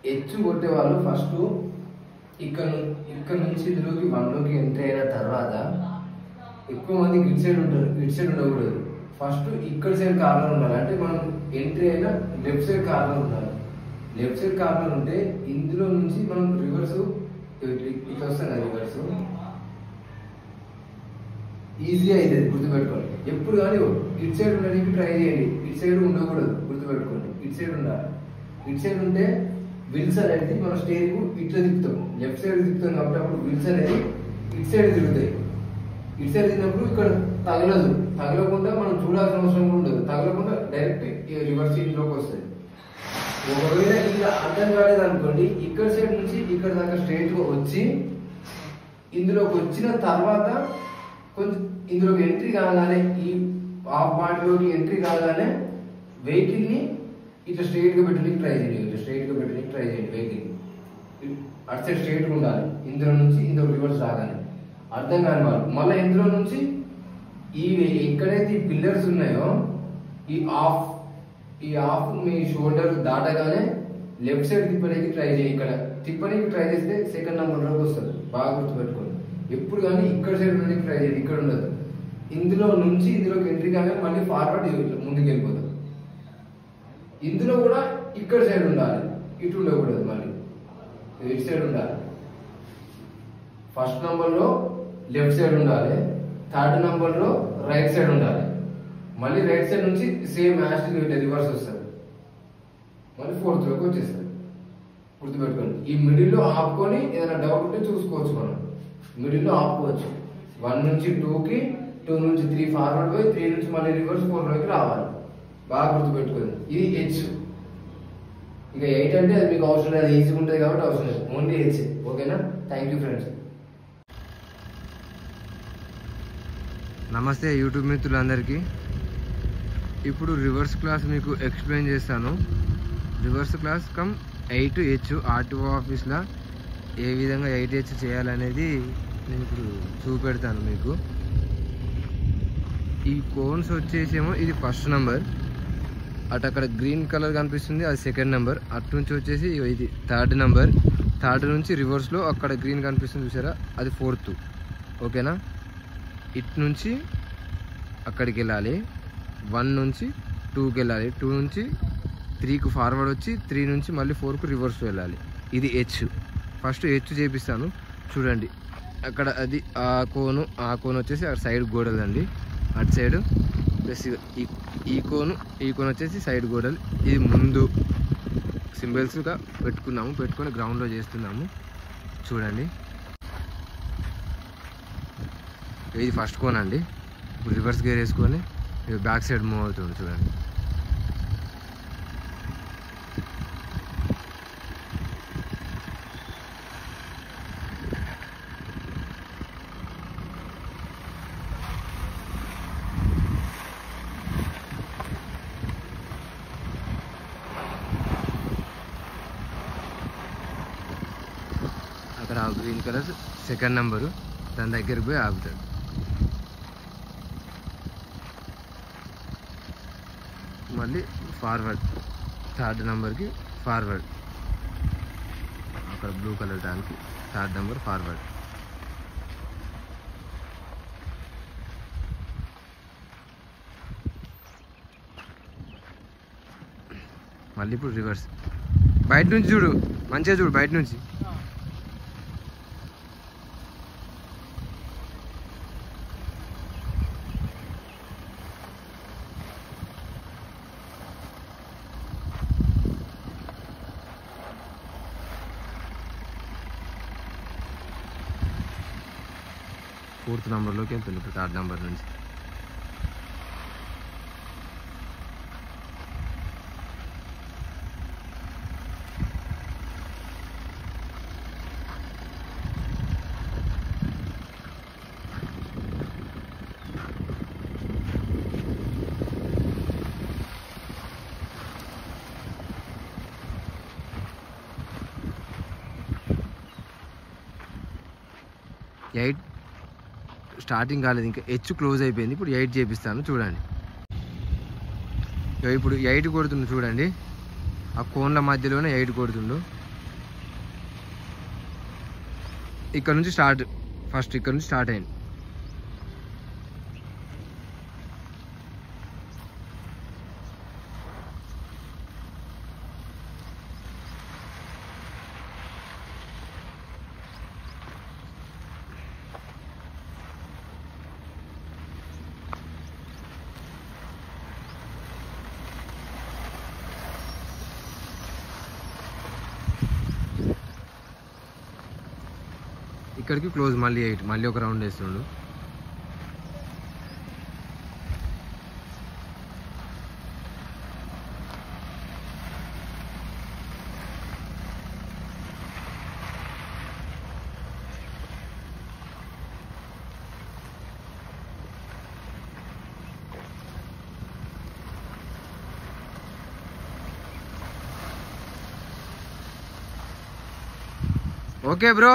H కొట్టే వాళ్ళు first ఇక్కడ నుంచి ఇందులోకి 1 లోకి ఎంట్రీ అయిన తర్వాత ఎక్కువ మంది ఇటు సైడ్ ఉంటారు, ఇటు సైడ్ ఉండకూడదు. ఫస్ట్ ఇక్కడ సైడ్ కార్నర్ ఉండాలి. అంటే మనం ఎంట్రీ అయినా లెఫ్ట్ సైడ్ కార్నర్ ఉండాలి. లెఫ్ట్ సైడ్ కార్నర్ ఉంటే ఇందులో నుంచి మనం రివర్స్ ఇట్లా వస్తాం కదా, రివర్స్ ఈజీగా అవుతుంది. గుర్తుపెట్టుకోండి. ఎప్పుడు కానీ ఇటు సైడ్ ఉండడానికి ట్రై చేయండి. ఇటు సైడ్ ఉండకూడదు, గుర్తుపెట్టుకోండి. ఇటు సైడ్ ఉండాలి. ఇటు సైడ్ ఉంటే విల్స్ అనేది మన స్టేరింగ్ ఇట్లా తిప్పుతాం, లెఫ్ట్ సైడ్ తిప్పుతాం కాబట్టి అప్పుడు విల్స్ అనేది ఇటు సైడ్ తిరుగుతాయి. ఇటు సైడ్ తిన్నప్పుడు ఇక్కడ తగలకుండా మనం చూడాల్సిన అవసరం కూడా ఉండదు. తగలకుండా డైరెక్ట్ రివర్స్ ఇంట్లోకి వస్తుంది. ఒకవేళ ఇలా అర్థం కాలేదు అనుకోండి, ఇక్కడ సైడ్ నుంచి ఇక్కడ దాకా స్ట్రైట్ గా వచ్చి ఇందులోకి వచ్చిన తర్వాత కొంచెం ఇందులోకి ఎంట్రీ కాగానే ఈ పార్టీలోకి ఎంట్రీ కాగానే వెహికల్ ని ఇట్లా స్ట్రైట్ గా పెట్టడానికి ట్రై చేయండి. ఇట్లా స్ట్రైట్ గా పెట్టడానికి ట్రై చేయండి. వెహికల్ అటు సైడ్ స్ట్రైట్ గా ఉండాలి. ఇందులో నుంచి ఇందులో రివర్స్ రాగానే అర్థం కాని వాళ్ళు మళ్ళీ ఇందులో నుంచి ఎక్కడైతే ఈ పిల్లర్స్ ఉన్నాయో ఈ ఆఫ్ మీ షోల్డర్ దాటగానే లెఫ్ట్ సైడ్ తిప్పడానికి ట్రై చేయండి. ఇక్కడ తిప్పడానికి ట్రై చేస్తే సెకండ్ నెంబర్ లోకి వస్తుంది. బాగా గుర్తుపెట్టుకోండి. ఎప్పుడు కానీ ఇక్కడ సైడ్ ఉండడానికి ట్రై చేయండి, ఇక్కడ ఉండదు. ఇందులో నుంచి ఇందులోకి ఎంట్రీ కాగానే మళ్ళీ ఫార్వర్డ్ ముందుకు వెళ్ళిపోతాం. ఇందులో కూడా ఇక్కడ సైడ్ ఉండాలి, ఇటు ఉండకూడదు. మళ్ళీ ఇటు సైడ్ ఉండాలి. ఫస్ట్ నంబర్ లో లెఫ్ట్ సైడ్ ఉండాలి, థర్డ్ నంబర్ లో రైట్ సైడ్ ఉండాలి. మళ్ళీ రైట్ సైడ్ నుంచి సేమ్ యాస్టిక్ రివర్స్ వస్తుంది. మళ్ళీ ఫోర్త్ లోకి వచ్చేస్తుంది. గుర్తుపెట్టుకోండి. ఈ మిడిల్ లో ఆపుకొని ఏదైనా డౌట్ ఉంటే చూసుకోవచ్చు. మనం మిడిల్ లో ఆపుకోవచ్చు. 1 నుంచి 2కి, 2 నుంచి 3 ఫార్వర్డ్ పోయి 3 నుంచి మళ్ళీ రివర్స్ 4 లోకి రావాలి. బాగా గుర్తుపెట్టుకోండి. ఇది హెచ్. ఇక 8 అంటే అది మీకు అవసరం లేదు, ఈజీగా ఉంటుంది కాబట్టి అవసరం లేదు. Only H. ఓకేనా? Thank you friends. నమస్తే యూట్యూబ్ మిత్రులందరికీ. ఇప్పుడు రివర్స్ క్లాస్ మీకు ఎక్స్ప్లెయిన్ చేస్తాను. Reverse class come 8H RTO ఆఫీస్లో ఏ విధంగా 8H చేయాలనేది నేను ఇప్పుడు చూపెడతాను మీకు. ఈ కోన్స్ వచ్చేసేమో ఇది ఫస్ట్ నెంబర్, అటు అక్కడ గ్రీన్ కలర్ కనిపిస్తుంది అది సెకండ్ నెంబర్, అటు నుంచి వచ్చేసి ఇది థర్డ్ నెంబర్. థర్డ్ నుంచి రివర్స్లో అక్కడ గ్రీన్ కనిపిస్తుంది చూసారా, అది ఫోర్త్. ఓకేనా? ఇటు నుంచి అక్కడికి వెళ్ళాలి, 1 నుంచి 2కి వెళ్ళాలి, 2 నుంచి 3కు ఫార్వర్డ్ వచ్చి 3 నుంచి మళ్ళీ 4కు రివర్స్ వెళ్ళాలి. ఇది హెచ్. ఫస్ట్ హెచ్ చేపిస్తాను చూడండి. అక్కడ అది ఆ కోను వచ్చేసి అక్కడ సైడ్ గోడలండి, అటు సైడ్ ప్లస్ ఈ కోను వచ్చేసి సైడ్ గోడలు. ఇది ముందు సింబల్స్గా పెట్టుకొని గ్రౌండ్లో చేస్తున్నాము చూడండి. ఇది ఫస్ట్ కోన్ అండి. ఇప్పుడు రివర్స్ గేర్ వేసుకొని బ్యాక్ సైడ్ మూవ్ అవుతుంది చూడండి. అక్కడ గ్రీన్ కలర్ సెకండ్ నెంబరు, దాని దగ్గరికి పోయి ఆగుతాడు. మళ్ళీ ఫార్వర్డ్ థర్డ్ నెంబర్కి ఫార్వర్డ్, అక్కడ బ్లూ కలర్ దానికి థర్డ్ నెంబర్ ఫార్వర్డ్. మళ్ళీ ఇప్పుడు రివర్స్. బయట నుంచి చూడు, మంచిగా చూడు బయట నుంచి. ఫోర్త్ నెంబర్లోకి వెళ్తుంది ఇప్పుడు థర్డ్ నెంబర్ నుంచి. ఎయిట్ స్టార్టింగ్ కాలేదు, ఇంకా హెచ్ క్లోజ్ అయిపోయింది. ఇప్పుడు 8 చేపిస్తాను చూడండి. ఇప్పుడు 8 కొడుతుంది చూడండి. ఆ కోన్ల మధ్యలోనే 8 కొడుతుండు. ఇక్కడ నుంచి స్టార్ట్, ఫస్ట్ ఇక్కడ నుంచి స్టార్ట్ అయింది. ఇక్కడికి క్లోజ్, మళ్ళీ 8, మళ్ళీ ఒక రౌండ్ వేస్తుండు. Okay bro.